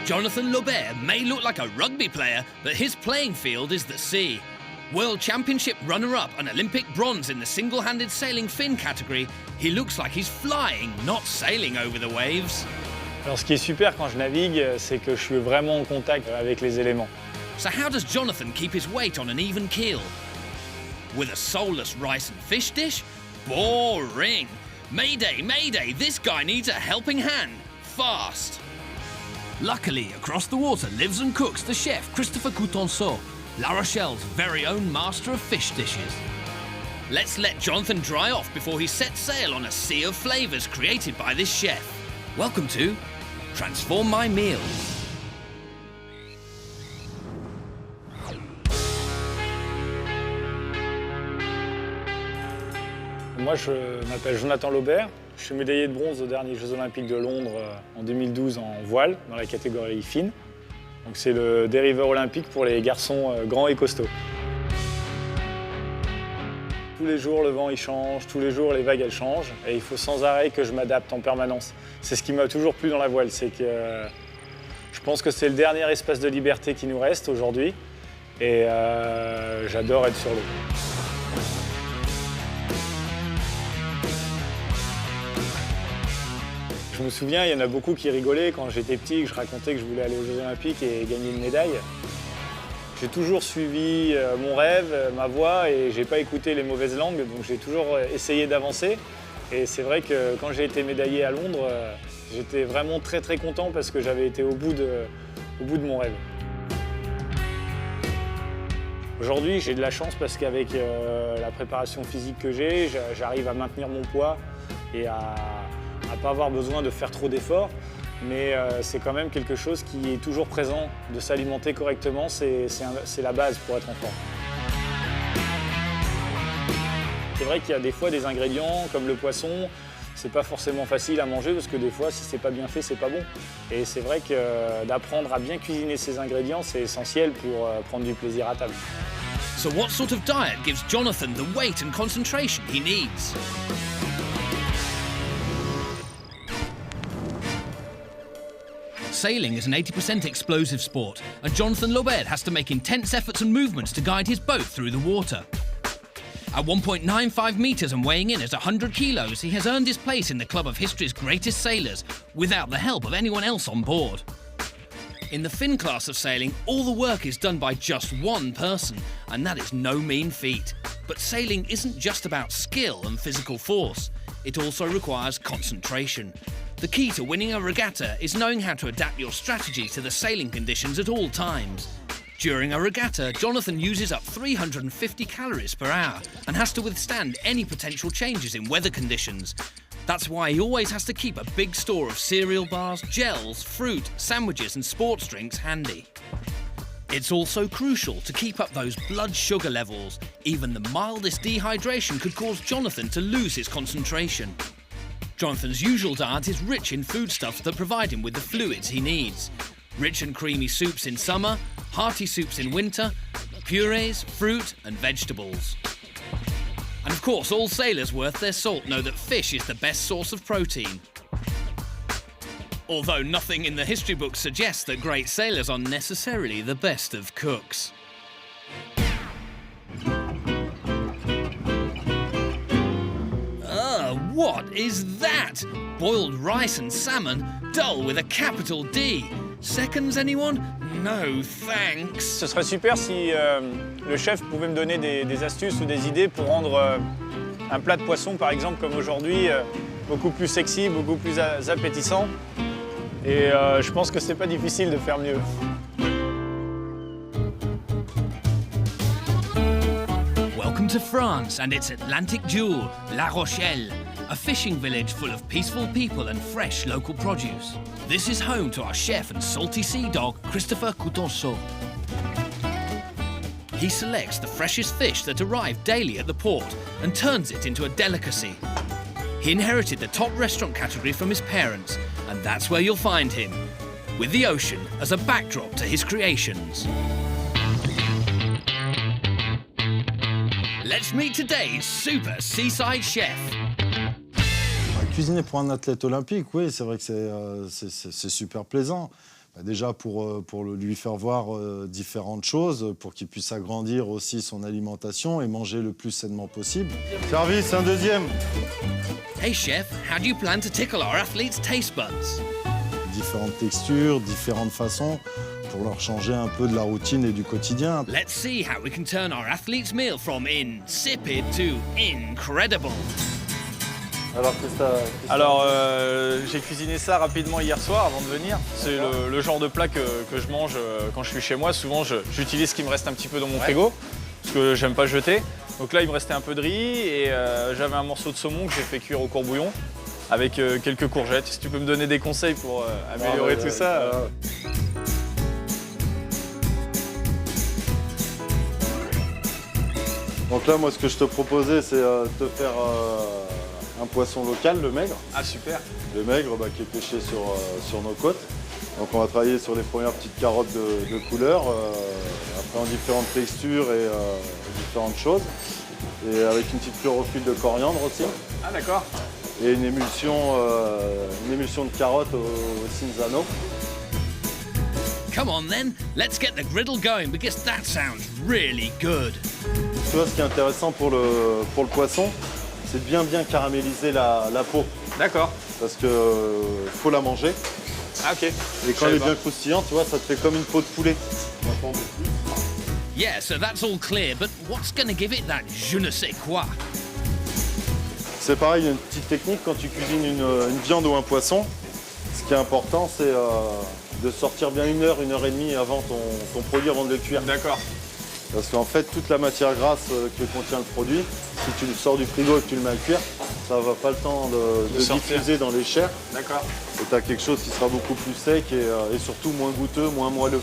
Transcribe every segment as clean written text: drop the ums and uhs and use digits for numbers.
Jonathan Laubert may look like a rugby player, but his playing field is the sea. World Championship runner-up and Olympic bronze in the single-handed sailing fin category, he looks like he's flying, not sailing over the waves. Alors ce qui est super quand je navigue, c'est que je suis vraiment en contact avec les éléments. So how does Jonathan keep his weight on an even keel? With a soulless rice and fish dish? Boring! Mayday, mayday, this guy needs a helping hand. Fast! Luckily, across the water lives and cooks the chef Christopher Coutonceau, La Rochelle's very own master of fish dishes. Let's let Jonathan dry off before he sets sail on a sea of flavours created by this chef. Welcome to Transform My Meals. Moi, je m'appelle Jonathan Laubert. Je suis médaillé de bronze aux derniers Jeux Olympiques de Londres en 2012 en voile, dans la catégorie fine. Donc c'est le dériveur olympique pour les garçons grands et costauds. Tous les jours, le vent il change, tous les jours, les vagues elles changent. Et il faut sans arrêt que je m'adapte en permanence. C'est ce qui m'a toujours plu dans la voile, c'est que je pense que c'est le dernier espace de liberté qui nous reste aujourd'hui. Et j'adore être sur l'eau. Je me souviens, il y en a beaucoup qui rigolaient quand j'étais petit, que je racontais que je voulais aller aux Jeux Olympiques et gagner une médaille. J'ai toujours suivi mon rêve, ma voie, et j'ai pas écouté les mauvaises langues, donc j'ai toujours essayé d'avancer. Et c'est vrai que quand j'ai été médaillé à Londres, j'étais vraiment très content parce que j'avais été au bout de mon rêve. Aujourd'hui, j'ai de la chance parce qu'avec la préparation physique que j'ai, j'arrive à maintenir mon poids et à pas avoir besoin de faire trop d'efforts, mais c'est quand même quelque chose qui est toujours présent. De s'alimenter correctement, c'est la base pour être en forme. C'est vrai qu'il y a des fois des ingrédients comme le poisson, c'est pas forcément facile à manger parce que des fois, si c'est pas bien fait, c'est pas bon. Et c'est vrai que d'apprendre à bien cuisiner ces ingrédients, c'est essentiel pour prendre du plaisir à table. So what sort of diet gives Jonathan the weight and concentration he needs? Sailing is an 80% explosive sport, and Jonathan Laubert has to make intense efforts and movements to guide his boat through the water. At 1.95 metres and weighing in at 100 kilos, he has earned his place in the club of history's greatest sailors without the help of anyone else on board. In the fin class of sailing, all the work is done by just one person, and that is no mean feat. But sailing isn't just about skill and physical force, it also requires concentration. The key to winning a regatta is knowing how to adapt your strategy to the sailing conditions at all times. During a regatta, Jonathan uses up 350 calories per hour and has to withstand any potential changes in weather conditions. That's why he always has to keep a big store of cereal bars, gels, fruit, sandwiches and sports drinks handy. It's also crucial to keep up those blood sugar levels. Even the mildest dehydration could cause Jonathan to lose his concentration. Jonathan's usual diet is rich in foodstuffs that provide him with the fluids he needs. Rich and creamy soups in summer, hearty soups in winter, purees, fruit and vegetables. And of course, all sailors worth their salt know that fish is the best source of protein. Although nothing in the history books suggests that great sailors are necessarily the best of cooks. What is that? Boiled rice and salmon, dull with a capital D. Seconds, anyone? No, thanks. Ce serait super si le chef pouvait me donner des astuces ou des idées pour rendre un plat de poisson, par exemple, comme aujourd'hui, beaucoup plus sexy, beaucoup plus appétissant. Et je pense que c'est pas difficile de faire mieux. Welcome to France and its Atlantic jewel, La Rochelle, a fishing village full of peaceful people and fresh local produce. This is home to our chef and salty sea dog, Christopher Coutonceau. He selects the freshest fish that arrive daily at the port and turns it into a delicacy. He inherited the top restaurant category from his parents, and that's where you'll find him, with the ocean as a backdrop to his creations. Let's meet today's super seaside chef. Cuisiner pour un athlète olympique, oui, c'est vrai que c'est super plaisant. Déjà pour lui faire voir différentes choses, pour qu'il puisse agrandir aussi son alimentation et manger le plus sainement possible. Service, un deuxième. Hey chef, how do you plan to tickle our athletes' taste buds? Différentes textures, différentes façons pour leur changer un peu de la routine et du quotidien. Let's see how we can turn our athlete's meal from insipid to incredible. Alors, j'ai cuisiné ça rapidement hier soir avant de venir. C'est le genre de plat que je mange quand je suis chez moi. Souvent, j'utilise ce qui me reste un petit peu dans mon frigo, parce que j'aime pas jeter. Donc là, il me restait un peu de riz et j'avais un morceau de saumon que j'ai fait cuire au courbouillon avec quelques courgettes. Si tu peux me donner des conseils pour améliorer tout ça. Donc là, moi, ce que je te proposais, c'est de te faire un poisson local, le maigre. Ah, super. Le maigre qui est pêché sur nos côtes. Donc on va travailler sur les premières petites carottes de couleur, après en différentes textures et différentes choses. Et avec une petite chlorophylle de coriandre aussi. Ah, d'accord. Et une émulsion de carottes au cinzano. Come on then, let's get the griddle going because that sounds really good. Tu vois, ce qui est intéressant pour le poisson, c'est de bien caraméliser la peau. D'accord. Parce que faut la manger. Ah, ok. Et quand elle est bien croustillante, tu vois, ça te fait comme une peau de poulet. Yeah, so that's all clear, but what's gonna give it that je ne sais quoi? C'est pareil, une petite technique quand tu cuisines une viande ou un poisson. Ce qui est important, c'est de sortir bien 1 heure, 1 heure et demie avant ton produit avant de le cuire. D'accord. Parce qu'en fait, toute la matière grasse que contient le produit, si tu le sors du frigo et que tu le mets à cuire, ça va pas le temps de diffuser dans les chairs. D'accord. Et tu as quelque chose qui sera beaucoup plus sec et surtout moins goûteux, moins moelleux.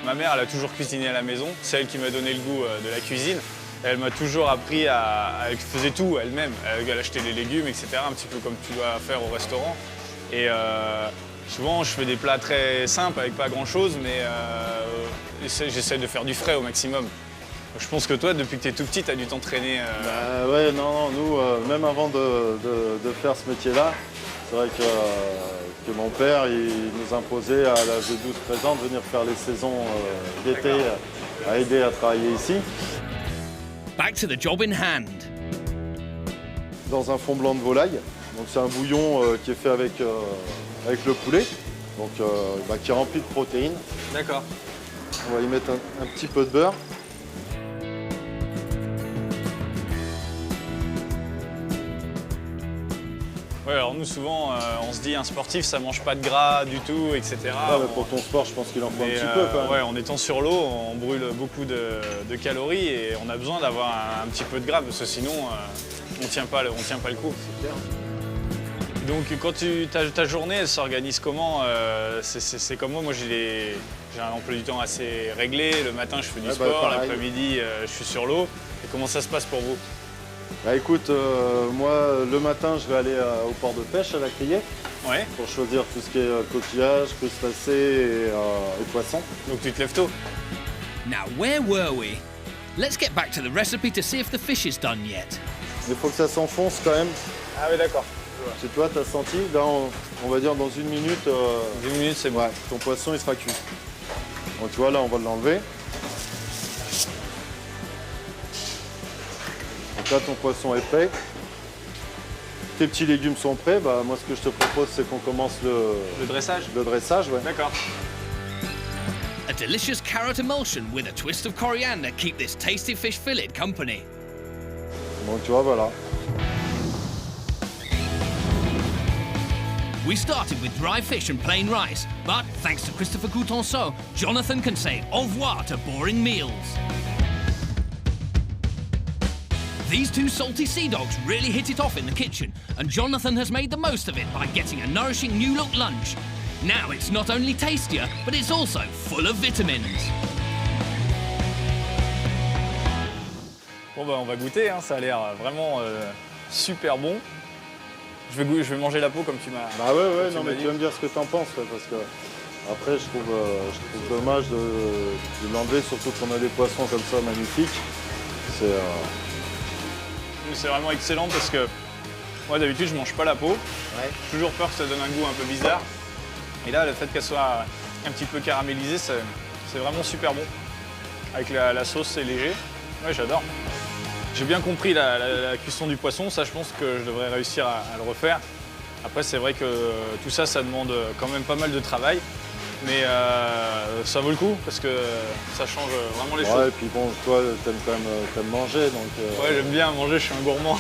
Ma mère, elle a toujours cuisiné à la maison. C'est elle qui m'a donné le goût de la cuisine. Elle m'a toujours appris elle faisait tout elle-même. Elle achetait les légumes, etc. Un petit peu comme tu dois faire au restaurant. Et souvent, je fais des plats très simples avec pas grand-chose, mais j'essaie de faire du frais au maximum. Je pense que toi, depuis que tu es tout petit, tu as dû t'entraîner. Ouais, non, nous, même avant de faire ce métier-là, c'est vrai que mon père, il nous imposait à l'âge de 12-13 ans de venir faire les saisons d'été, à aider à travailler ici. Back to the job in hand. Dans un fond blanc de volaille. Donc c'est un bouillon qui est fait avec le poulet, donc qui est rempli de protéines. D'accord. On va y mettre un petit peu de beurre. Ouais, alors nous souvent, on se dit un sportif, ça mange pas de gras du tout, etc. Ah, mais pour ton sport, je pense qu'il en faut un petit peu quand même. Ouais, en étant sur l'eau, on brûle beaucoup de calories et on a besoin d'avoir un petit peu de gras parce que sinon, on tient pas le coup. C'est clair. Donc quand ta journée, elle s'organise comment? C'est comme moi, j'ai un emploi du temps assez réglé. Le matin, je fais du sport, l'après-midi, je suis sur l'eau. Et comment ça se passe pour vous? Bah écoute, moi le matin je vais aller au port de pêche à la criée pour choisir tout ce qui est coquillages, crustacés et poissons. Donc tu te lèves tôt? Now, where were we? Let's get back to the recipe to see if the fish is done yet. Il faut que ça s'enfonce quand même. Ah oui, d'accord. C'est toi, t'as senti? Là, on va dire dans 1 minute. 1 minute, c'est bon. Ouais, ton poisson il sera cuit. Donc tu vois, là on va l'enlever. Donc là, ton poisson est prêt. Tes petits légumes sont prêts. Bah, moi, ce que je te propose, c'est qu'on commence le dressage. Le dressage, ouais. D'accord. A delicious carrot emulsion with a twist of coriander keep this tasty fish fillet company. Donc tu vois, voilà. We started with dry fish and plain rice, but thanks to Christopher Coutenceau, Jonathan can say au revoir to boring meals. These two salty sea dogs really hit it off in the kitchen, and Jonathan has made the most of it by getting a nourishing new look lunch. Now it's not only tastier, but it's also full of vitamins. Bon bah on va goûter, hein. Ça a l'air vraiment super bon. Je vais manger la peau comme tu m'as. Bah ouais, non mais tu vas me dire ce que t'en penses, parce que après je trouve dommage de l'enlever, surtout qu'on a des poissons comme ça magnifiques. C'est vraiment excellent parce que Moi d'habitude je mange pas la peau. Ouais. J'ai toujours peur que ça donne un goût un peu bizarre. Et là, le fait qu'elle soit un petit peu caramélisée, c'est vraiment super bon. Avec la sauce, c'est léger. Ouais, j'adore. J'ai bien compris la cuisson du poisson, ça je pense que je devrais réussir à le refaire. Après c'est vrai que tout ça, ça demande quand même pas mal de travail. Mais ça vaut le coup parce que ça change vraiment les choses. Et puis bon, toi, t'aimes quand même t'aimes manger, donc... Ouais, j'aime bien manger, je suis un gourmand.